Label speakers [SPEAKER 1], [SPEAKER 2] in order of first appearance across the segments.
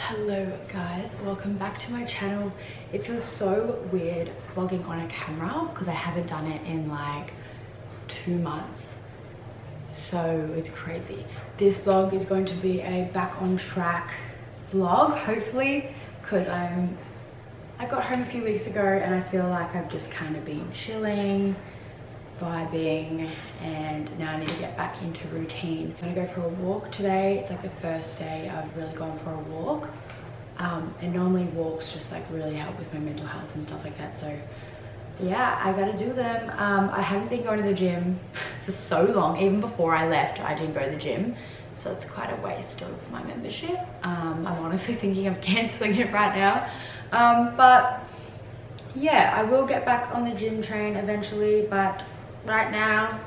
[SPEAKER 1] Hello guys, welcome back to my channel. It feels so weird vlogging on a camera because I haven't done it in like 2 months, so it's crazy. This vlog is going to be a back on track vlog, hopefully, because I got home a few weeks ago and I feel like I've just kind of been chilling, vibing, and now I need to get back into routine. I'm gonna go for a walk today. It's like the first day I've really gone for a walk, and normally walks just like really help with my mental health and stuff like that, so yeah, I gotta do them. I haven't been going to the gym for so long. Even before I left, I didn't go to the gym, so it's quite a waste of my membership. I'm honestly thinking of cancelling it right now, but yeah, I will get back on the gym train eventually, but right now,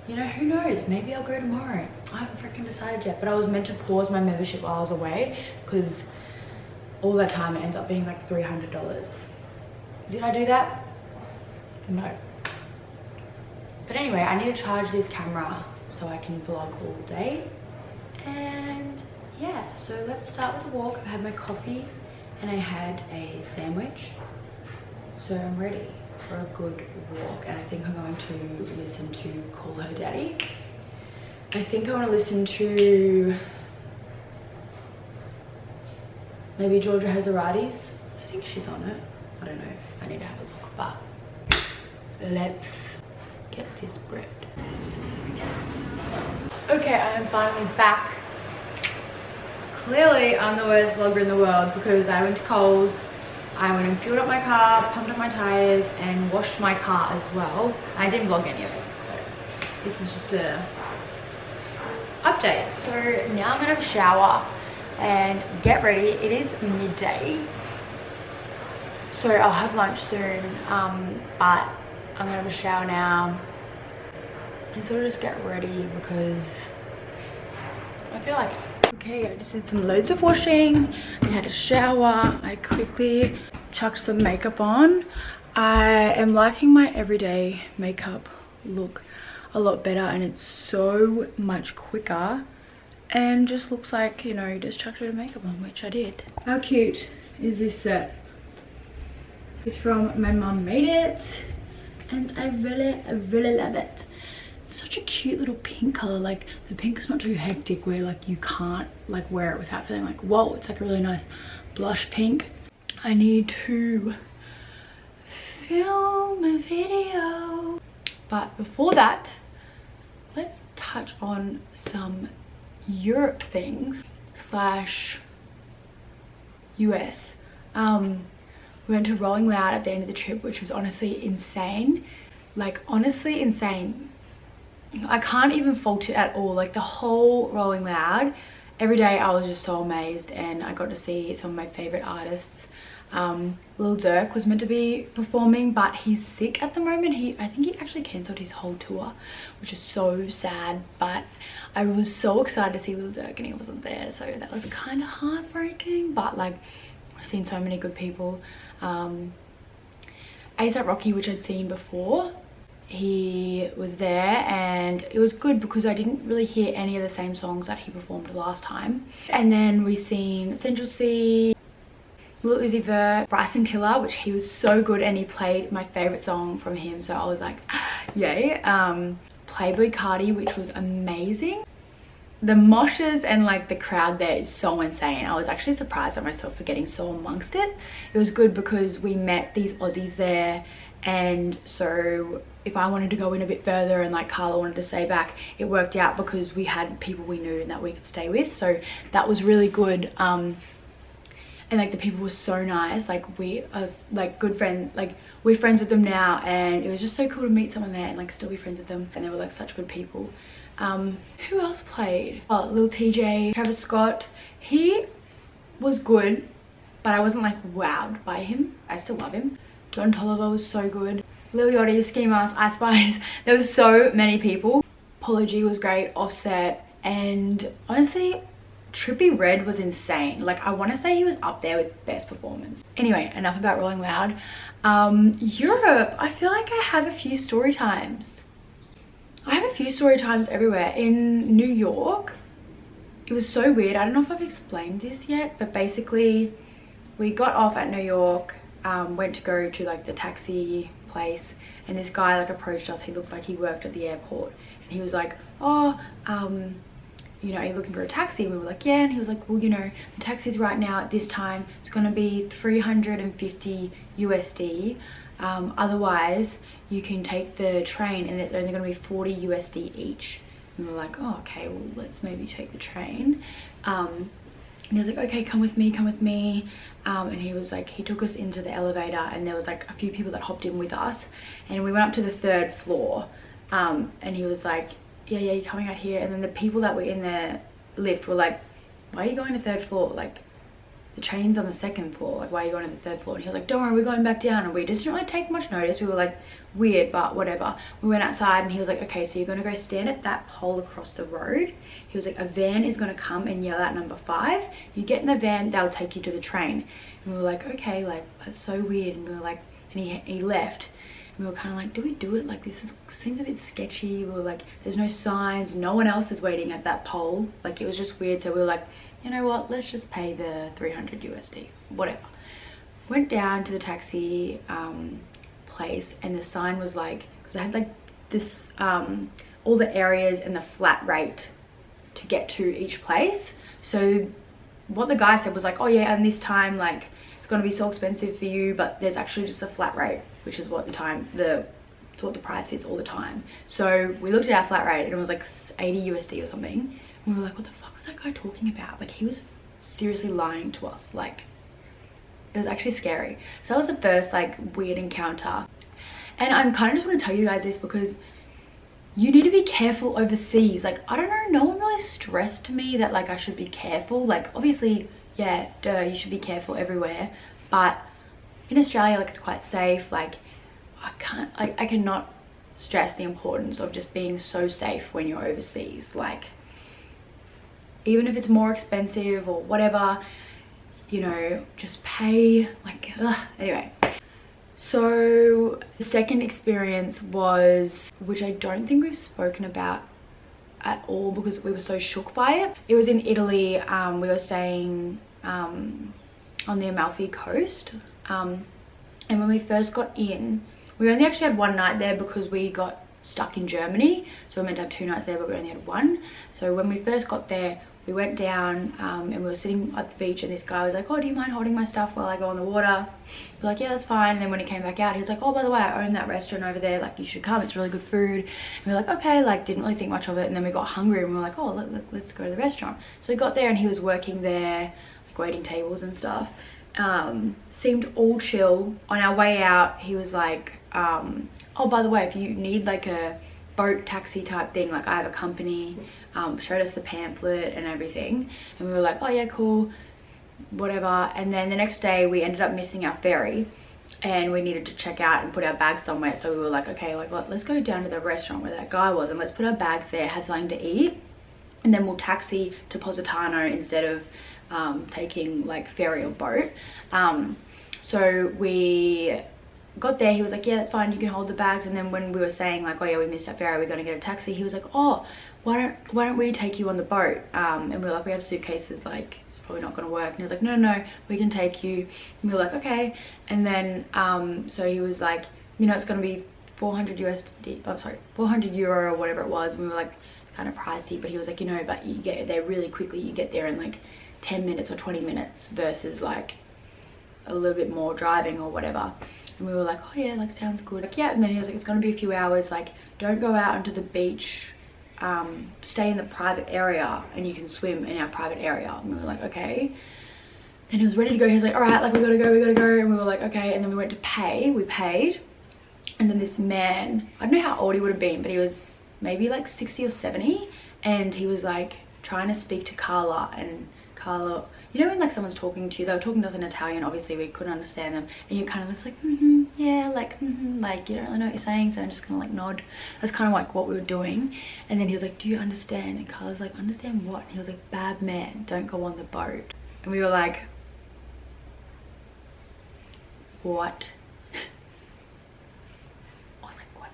[SPEAKER 1] you know, who knows, maybe I'll go tomorrow. I haven't freaking decided yet, but I was meant to pause my membership while I was away because all that time it ends up being like $300. Did I do that? No. But anyway, I need to charge this camera so I can vlog all day. And yeah, so let's start with the walk. I've had my coffee and I had a sandwich, so I'm ready for a good walk. And I think I'm going to listen to Call Her Daddy. I think I want to listen to maybe Georgia Hazarati's. I think she's on it. I don't know. I need to have a look, but let's get this bread. Okay, I am finally back. Clearly, I'm the worst vlogger in the world because I went to Coles. I went and fueled up my car, pumped up my tires, and washed my car as well. I didn't vlog any of it, so this is just a update. So now I'm gonna have a shower and get ready. It is midday, so I'll have lunch soon, but I'm gonna have a shower now and sort of just get ready because I feel like it. Okay, I just did some loads of washing. I had a shower. I quickly chucked some makeup on. I am liking my everyday makeup look a lot better, and it's so much quicker and just looks like, you know, you just chucked a bit of makeup on, which I did. How cute is this set? It's from my mum made it and I really love it. Such a cute little pink color. Like the pink is not too hectic where like you can't like wear it without feeling like whoa. It's like a really nice blush pink. I need to film a video, but before that, let's touch on some Europe things slash US. We went to Rolling Loud at the end of the trip, which was honestly insane. Like honestly insane. I can't even fault it at all. Like the whole Rolling Loud, every day I was just so amazed, and I got to see some of my favorite artists. Lil Durk was meant to be performing, but he's sick at the moment. I think he actually cancelled his whole tour, which is so sad, but I was so excited to see Lil Durk and he wasn't there, so that was kind of heartbreaking. But like, I've seen so many good people. A$AP Rocky, which I'd seen before, he was there and it was good because I didn't really hear any of the same songs that he performed last time. And then we seen Central C, Lil Uzi Vert, Bryson Tiller, which he was so good and he played my favorite song from him, so I was like yay. Playboy Cardi, which was amazing. The moshes and like the crowd there is so insane. I was actually surprised at myself for getting so amongst it. It was good because we met these Aussies there, and so if I wanted to go in a bit further and like Carla wanted to stay back, it worked out because we had people we knew and that we could stay with, so that was really good. And like the people were so nice. Like I was like good friends, like we're friends with them now, and it was just so cool to meet someone there and like still be friends with them, and they were like such good people. Who else played? Oh, Lil TJ, Travis Scott. He was good, but I wasn't like wowed by him. I still love him. Don Toliver was so good. Lil Yachty, Ski Mask, Ice Spice. There was so many people. Polo G was great, Offset, and honestly, Trippie Redd was insane. Like I want to say he was up there with best performance. Anyway, enough about Rolling Loud. Europe, I feel like I have a few story times. I have a few story times everywhere. In New York, it was so weird. I don't know if I've explained this yet, but basically we got off at New York, went to go to like the taxi place, and this guy like approached us. He looked like he worked at the airport, and he was like, oh, you know, are you looking for a taxi? And we were like, yeah. And he was like, well, you know, the taxis right now at this time, it's going to be 350 USD. Otherwise you can take the train and it's only going to be 40 USD each. And we were like, oh, okay, well, let's maybe take the train. And he was like, okay, come with me, come with me. And he was like, he took us into the elevator, and there was like a few people that hopped in with us, and we went up to the 3rd floor. And he was like, yeah, you're coming out here. And then the people that were in the lift were like, why are you going to 3rd floor? Like, the train's on the 2nd floor. Like, why are you going to the 3rd floor? And he was like, don't worry, we're going back down. And we just didn't really take much notice. We were like, weird, but whatever. We went outside, and he was like, okay, so you're going to go stand at that pole across the road. He was like, a van is going to come and yell out number 5. You get in the van, they'll take you to the train. And we were like, okay, like, that's so weird. And we were like, and he left. And we were kind of like, do we do it? Like, seems a bit sketchy. We were like, there's no signs, no one else is waiting at that pole. Like, it was just weird. So we were like, you know what, let's just pay the 300 USD, whatever. Went down to the taxi place, and the sign was like, because I had like this all the areas and the flat rate to get to each place. So what the guy said was like, oh yeah, and this time like it's going to be so expensive for you, but there's actually just a flat rate, which is what it's what the price is all the time. So we looked at our flat rate, and it was like 80 USD or something. And we were like, what the fuck was that guy talking about? Like, he was seriously lying to us. Like, it was actually scary. So that was the first like weird encounter. And I'm kind of just want to tell you guys this because you need to be careful overseas. Like, I don't know, no one really stressed to me that like I should be careful. Like, obviously, yeah, duh, you should be careful everywhere, but in Australia, like, it's quite safe. Like, I cannot stress the importance of just being so safe when you're overseas. Like, even if it's more expensive or whatever, you know, just pay. Like, ugh. Anyway, so the second experience was, which I don't think we've spoken about at all because we were so shook by it. It was in Italy. We were staying on the Amalfi coast, and when we first got in, we only actually had one night there because we got stuck in Germany, so we meant to have 2 nights there, but we only had one. So when we first got there, we went down and we were sitting at the beach, and this guy was like, oh, do you mind holding my stuff while I go on the water? We're like, yeah, that's fine. And then when he came back out, he was like, oh, by the way, I own that restaurant over there, like, you should come, it's really good food. And we were like, okay, like, didn't really think much of it. And then we got hungry, and we were like, oh, let's go to the restaurant. So we got there, and he was working there, like waiting tables and stuff. Seemed all chill. On our way out, he was like, oh, by the way, if you need like a boat taxi type thing, like, I have a company. Showed us the pamphlet and everything, and we were like, oh yeah, cool, whatever. And then the next day we ended up missing our ferry, and we needed to check out and put our bags somewhere. So we were like, okay, like, let's go down to the restaurant where that guy was, and let's put our bags there, have something to eat, and then we'll taxi to Positano instead of taking like ferry or boat. So we got there, he was like, yeah, that's fine, you can hold the bags. And then when we were saying like, oh yeah, we missed our ferry, we're gonna get a taxi, he was like, oh, why don't we take you on the boat? And we were like, we have suitcases, like, it's probably not gonna work. And he was like, no, we can take you. And we were like, okay. And then so he was like, you know, it's gonna be 400 USD, oh sorry, 400 euro or whatever it was. And we were like, it's kind of pricey, but he was like, you know, but you get there really quickly, you get there in like 10 minutes or 20 minutes versus like a little bit more driving or whatever. And we were like, oh yeah, like, sounds good. Like, yeah. And then he was like, it's gonna be a few hours, like, don't go out onto the beach, stay in the private area, and you can swim in our private area. And we were like, okay. And he was ready to go. He was like, all right, like, we gotta go. And we were like, okay. And then we went to pay. We paid, and then this man, I don't know how old he would have been, but he was maybe like 60 or 70, and he was like trying to speak to Carla. And Carla, you know, when like someone's talking to you, they were talking to us in Italian, obviously we couldn't understand them, and you kind of just like, yeah, like, like, you don't really know what you're saying, so I'm just gonna like nod. That's kind of like what we were doing. And then he was like, do you understand? And Carla's like, understand what? And he was like, bad man, don't go on the boat. And we were like, what? I was like, what?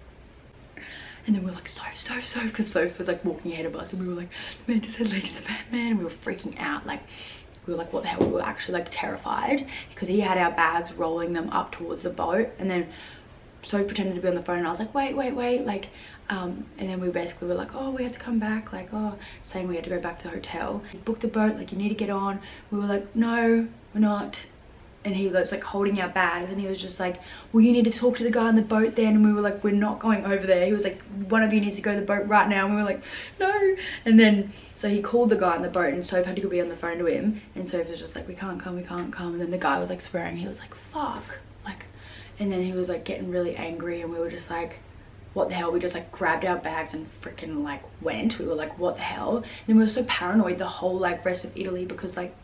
[SPEAKER 1] And then we were like, Soph, because Soph was like walking ahead of us, and we were like, man just said like it's Batman, and we were freaking out. Like we were like, what the hell? We were actually like terrified because he had our bags rolling them up towards the boat, and then Soph pretended to be on the phone, and I was like, wait, like and then we basically were like, oh, we had to come back, like, oh, saying we had to go back to the hotel. He booked the boat, like, you need to get on. We were like, no, we're not. And he was like holding our bags, and he was just like, well, you need to talk to the guy on the boat then. And we were like, we're not going over there. He was like, one of you needs to go to the boat right now. And we were like, no. And then so he called the guy on the boat, and Soph had to go be on the phone to him, and Soph was just like, we can't come. And then the guy was like swearing. He was like, fuck, like, and then he was like getting really angry, and we were just like, what the hell? We just like grabbed our bags and freaking like went. We were like, what the hell? And then we were so paranoid the whole like rest of Italy, because like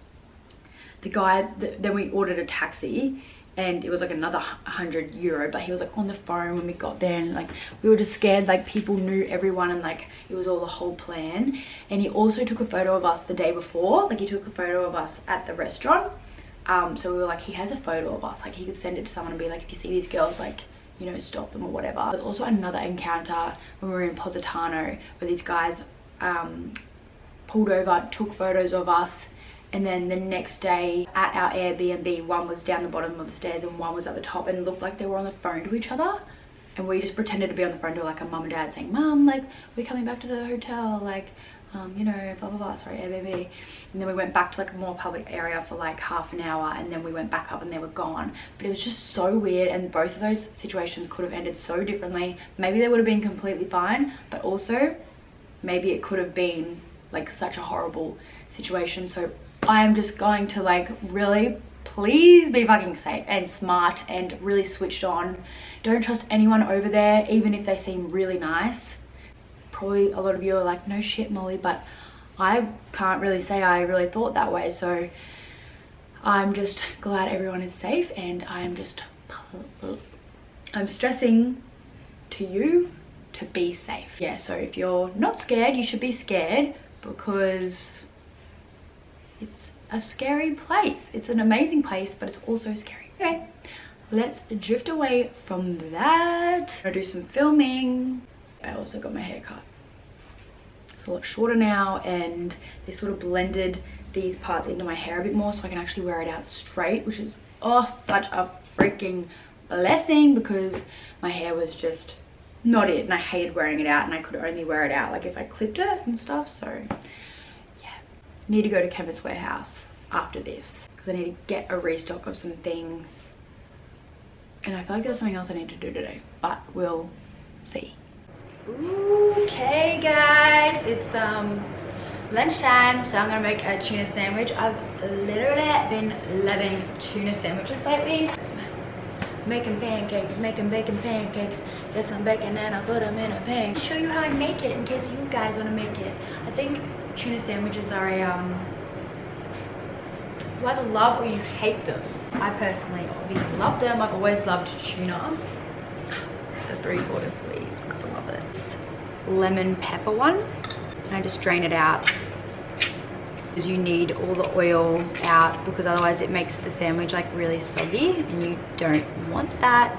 [SPEAKER 1] the guy, then we ordered a taxi, and it was like another €100, but he was like on the phone when we got there, and like we were just scared, like people knew everyone, and like it was all a whole plan. And he also took a photo of us the day before, like he took a photo of us at the restaurant. So we were like, he has a photo of us, like he could send it to someone and be like, if you see these girls, like, you know, stop them or whatever. There was also another encounter when we were in Positano, where these guys pulled over, took photos of us, and then the next day at our Airbnb, one was down the bottom of the stairs and one was at the top, and it looked like they were on the phone to each other. And we just pretended to be on the phone to like a mum and dad, saying, Mum, like, we're coming back to the hotel, like, you know, blah blah blah, sorry, Airbnb. And then we went back to like a more public area for like half an hour, and then we went back up and they were gone. But it was just so weird, and both of those situations could have ended so differently. Maybe they would have been completely fine, but also maybe it could have been like such a horrible situation. So I am just going to like really, please be fucking safe and smart and really switched on. Don't trust anyone over there, even if they seem really nice. Probably a lot of you are like, no shit, Molly, but I can't really say I really thought that way. So I'm just glad everyone is safe, and I'm stressing to you to be safe. Yeah, so if you're not scared, you should be scared, because it's a scary place. It's an amazing place, but it's also scary. Okay, let's drift away from that. I'll do some filming. I also got my hair cut. It's a lot shorter now, and they sort of blended these parts into my hair a bit more, so I can actually wear it out straight, which is, oh, such a freaking blessing, because my hair was just not it, and I hated wearing it out, and I could only wear it out like if I clipped it and stuff. So yeah, need to go to Chemist Warehouse after this, because I need to get a restock of some things, and I feel like there's something else I need to do today, but we'll see. Okay guys, it's lunchtime, so I'm gonna make a tuna sandwich. I've literally been loving tuna sandwiches lately. Making pancakes, making bacon pancakes. Get some bacon and I'll put them in a pan. I'll show you how I make it in case you guys want to make it. I think tuna sandwiches are a you either love or you hate them. I personally obviously love them. I've always loved tuna. The 3/4 sleeves, gotta love it. Lemon pepper one, and I just drain it out, because you need all the oil out, because otherwise it makes the sandwich like really soggy, and you don't want that.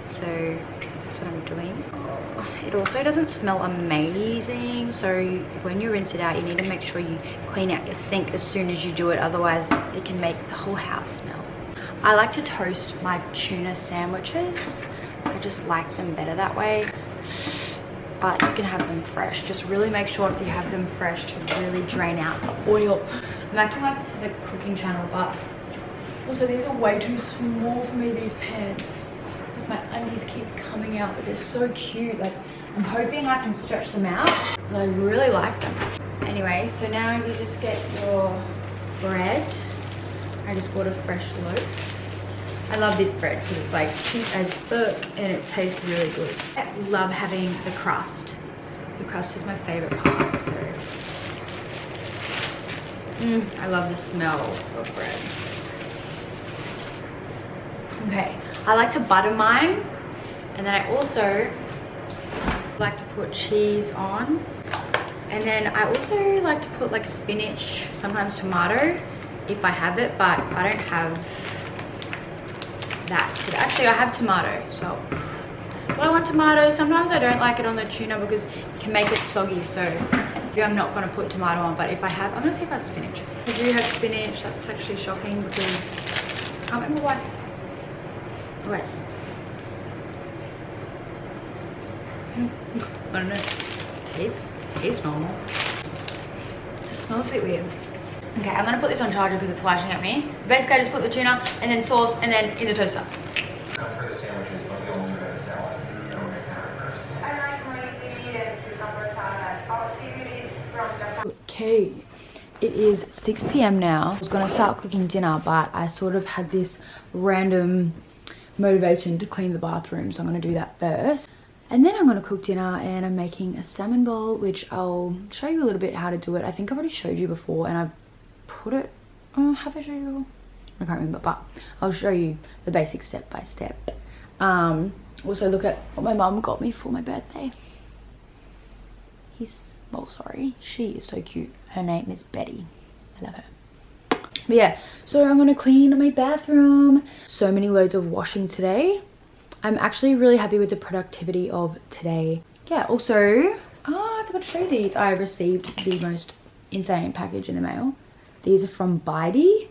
[SPEAKER 1] So that's what I'm doing. It also doesn't smell amazing, so when you rinse it out, you need to make sure you clean out your sink as soon as you do it, otherwise it can make the whole house smell. I like to toast my tuna sandwiches. I just like them better that way, but you can have them fresh. Just really make sure if you have them fresh to really drain out the oil. I'm acting like this is a cooking channel, but also these are way too small for me, these pants. My undies keep coming out, but they're so cute. Like, I'm hoping I can stretch them out, because I really like them. Anyway, so now you just get your bread. I just bought a fresh loaf. I love this bread because it's like cheap as fuck and it tastes really good. I love having the crust. The crust is my favorite part, so. I love the smell of bread. Okay, I like to butter mine, and then I also like to put cheese on. And then I also like to put like spinach, sometimes tomato, if I have it, but I don't have that. But actually I have tomato, so I want tomatoes. Sometimes I don't like it on the tuna because it can make it soggy, so I'm not going to put tomato on. But if I have, I'm going to see if I have spinach. I do have spinach. That's actually shocking because I can't remember why. Wait. I don't know. Tastes normal. It smells a bit weird. Okay, I'm gonna put this on charger because it's flashing at me. Basically, I just put the tuna and then sauce and then in the toaster.
[SPEAKER 2] For the sandwiches, but we also got a salad. First.
[SPEAKER 3] I like my seaweed and cucumber salad. Our seaweed is from Japan.
[SPEAKER 1] Okay, it is 6 p.m. now. I was gonna start cooking dinner, but I sort of had this random motivation to clean the bathroom, so I'm gonna do that first. And then I'm gonna cook dinner, and I'm making a salmon bowl, which I'll show you a little bit how to do it. I think I've already showed you before, and I've put it, have I showed you before? I can't remember, but I'll show you the basic step by step. Also look at what my mum got me for my birthday. She is so cute. Her name is Betty. I love her. But yeah, so I'm gonna clean my bathroom. So many loads of washing today. I'm actually really happy with the productivity of today. Yeah, also, I forgot to show you these. I received the most insane package in the mail. These are from Bidey.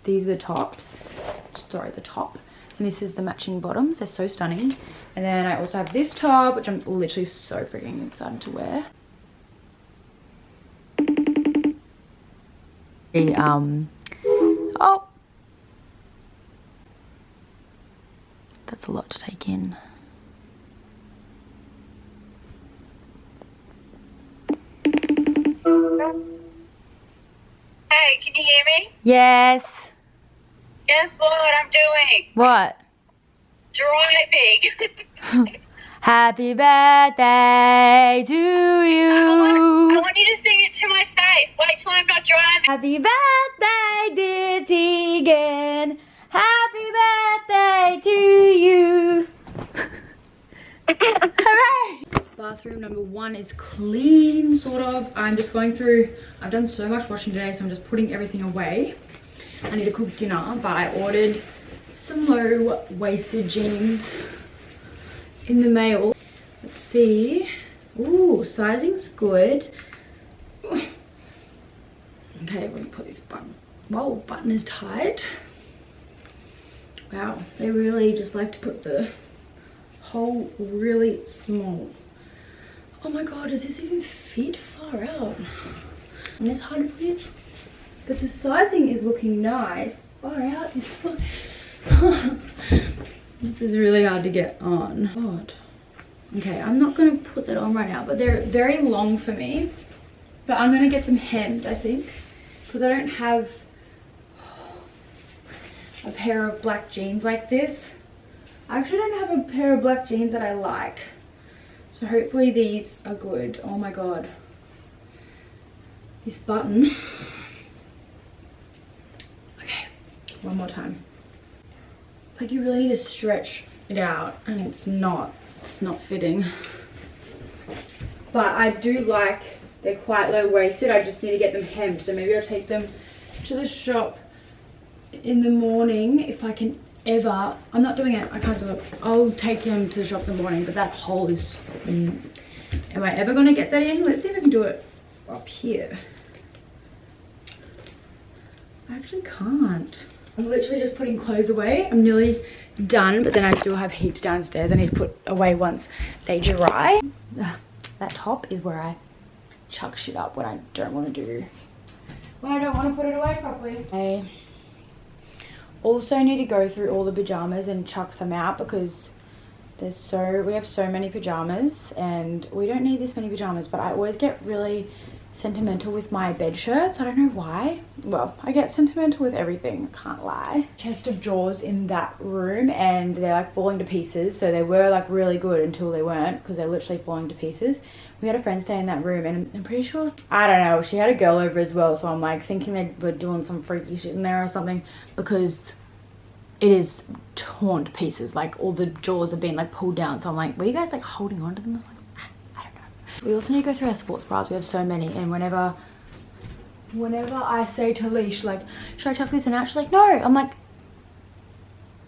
[SPEAKER 1] These are the tops. Sorry, the top. And this is the matching bottoms. They're so stunning. And then I also have this top, which I'm literally so freaking excited to wear. Oh. That's a lot to take in.
[SPEAKER 3] Hey, can you hear me?
[SPEAKER 1] Yes.
[SPEAKER 3] Guess what I'm doing?
[SPEAKER 1] What?
[SPEAKER 3] Driving.
[SPEAKER 1] Happy birthday to you.
[SPEAKER 3] I want you to sing it to my face. Wait till I'm not driving.
[SPEAKER 1] Happy birthday, dear Tegan. Happy birthday to you. Hooray! Bathroom number 1 is clean, sort of. I'm just going through, I've done so much washing today, so I'm just putting everything away. I need to cook dinner, but I ordered some low-waisted jeans in the mail. Let's see. Ooh, sizing's good. Okay, we're gonna put this button. Whoa, button is tight. Wow, they really just like to put the hole really small. Oh my god, does this even fit far out? And it's hard to fit, but the sizing is looking nice. Far out is far. This is really hard to get on. God. Okay, I'm not gonna put that on right now, but they're very long for me. But I'm gonna get them hemmed, I think, because I don't have a pair of black jeans like this. I actually don't have a pair of black jeans that I like. So hopefully these are good. Oh my god. This button. Okay, one more time. It's like you really need to stretch it out and it's not fitting. But I do like, they're quite low-waisted. I just need to get them hemmed. So maybe I'll take them to the shop in the morning if I can ever. I'm not doing it, I can't do it. I'll take him to the shop in the morning, but that hole is, am I ever gonna get that in? Let's see if I can do it up here. I actually can't. I'm literally just putting clothes away. I'm nearly done, but then I still have heaps downstairs I need to put away once they dry. That top is where I chuck shit up when I don't want to do, when I don't want to put it away properly. I also need to go through all the pajamas and chuck some out because we have so many pajamas and we don't need this many pajamas, but I always get really sentimental with my bed shirts. I don't know why. Well, I get sentimental with everything, can't lie. Chest of drawers in that room and they're like falling to pieces. So they were like really good until they weren't, because they're literally falling to pieces. We had a friend stay in that room and I'm pretty sure, I don't know, she had a girl over as well, so I'm like thinking they were doing some freaky shit in there or something, because it is torn to pieces. Like all the drawers have been like pulled down, so I'm like, were you guys like holding on to them? I was like, I don't know. We also need to go through our sports bras. We have so many, and whenever I say to Leash like, should I chuck this in out, she's like, no. I'm like,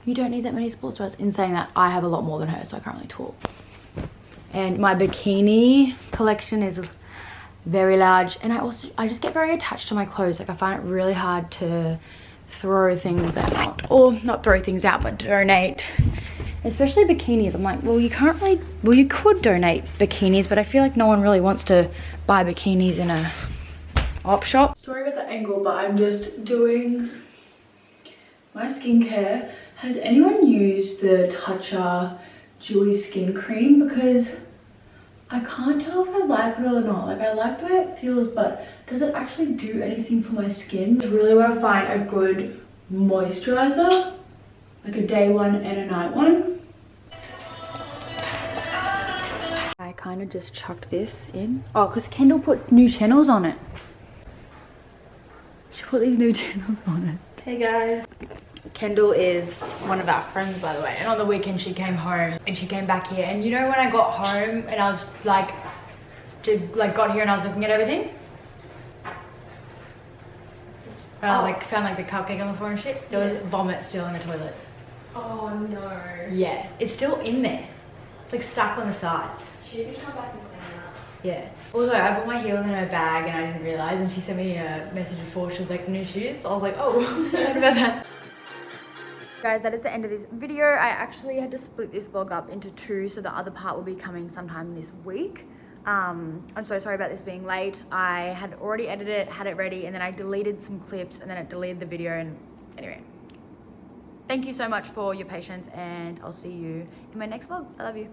[SPEAKER 1] you don't need that many sports bras. In saying that, I have a lot more than her, so I can't really talk. And my bikini collection is very large, and I just get very attached to my clothes. Like I find it really hard to throw things out, or not throw things out, but donate, especially bikinis. I'm like, well, you can't really, well, you could donate bikinis, but I feel like no one really wants to buy bikinis in a op shop. Sorry about the angle, but I'm just doing my skincare. Has anyone used the Toucher Dewy Skin Cream? Because I can't tell if I like it or not. Like I like the way it feels, but does it actually do anything for my skin? I really want to find a good moisturizer, like a day one and a night one. I kind of just chucked this in. Oh, because Kendall put new channels on it. She put these new channels on it. Hey guys. Kendall is one of our friends, by the way, and on the weekend she came home and she came back here, and you know when I got home and I was like got here and I was looking at everything and I like found like the cupcake on the floor and shit, there was vomit still in the toilet.
[SPEAKER 4] Oh no.
[SPEAKER 1] Yeah, it's still in there. It's like stuck on the sides.
[SPEAKER 4] She could come back and clean it up.
[SPEAKER 1] Yeah. Also, I put my heels in her bag and I didn't realize, and she sent me a message before. She was like, new shoes. So I was like, oh, what about that? Guys, that is the end of this video. I actually had to split this vlog up into two, so the other part will be coming sometime this week. I'm so sorry about this being late. I had already edited it, had it ready, and then I deleted some clips, and then it deleted the video. And anyway, thank you so much for your patience, and I'll see you in my next vlog. I love you.